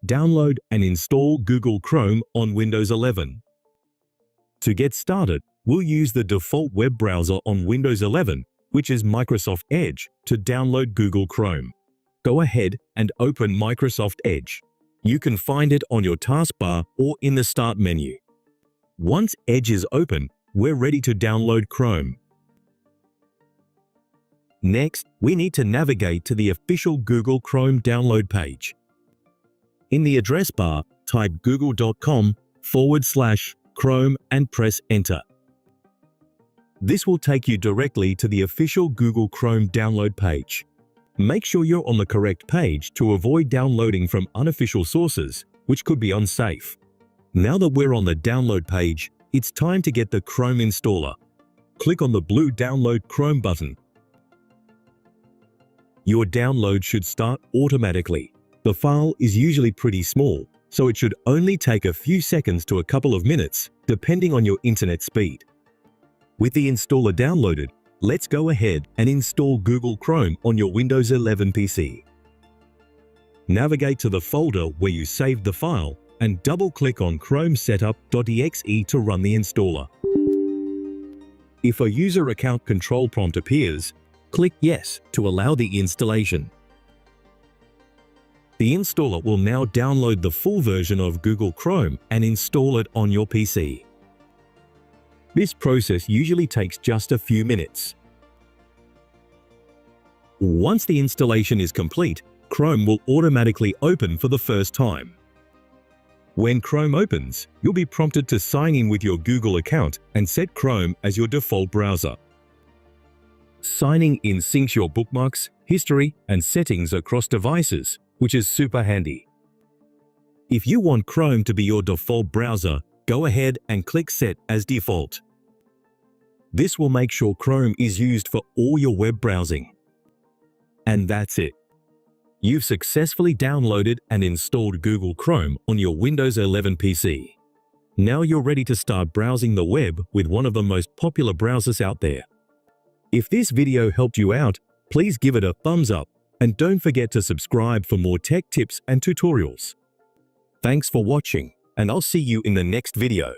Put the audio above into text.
download and install Google Chrome on Windows 11. To get started, we'll use the default web browser on Windows 11, which is Microsoft Edge, to download Google Chrome. Go ahead and open Microsoft Edge. You can find it on your taskbar or in the Start menu. Once Edge is open, we're ready to download Chrome. Next, we need to navigate to the official Google Chrome download page. In the address bar, type google.com/Chrome and press Enter. This will take you directly to the official Google Chrome download page. Make sure you're on the correct page to avoid downloading from unofficial sources, which could be unsafe. Now that we're on the download page, it's time to get the Chrome installer. Click on the blue Download Chrome button. Your download should start automatically. The file is usually pretty small, so it should only take a few seconds to a couple of minutes, depending on your internet speed. With the installer downloaded, let's go ahead and install Google Chrome on your Windows 11 PC. Navigate to the folder where you saved the file and double-click on Chrome Setup.exe to run the installer. If a user account control prompt appears, click Yes to allow the installation. The installer will now download the full version of Google Chrome and install it on your PC. This process usually takes just a few minutes. Once the installation is complete, Chrome will automatically open for the first time. When Chrome opens, you'll be prompted to sign in with your Google account and set Chrome as your default browser. Signing in syncs your bookmarks, history, and settings across devices, which is super handy. If you want Chrome to be your default browser, go ahead and click Set as Default. This will make sure Chrome is used for all your web browsing. And that's it. You've successfully downloaded and installed Google Chrome on your Windows 11 PC. Now you're ready to start browsing the web with one of the most popular browsers out there. If this video helped you out, please give it a thumbs up and don't forget to subscribe for more tech tips and tutorials. Thanks for watching, and I'll see you in the next video.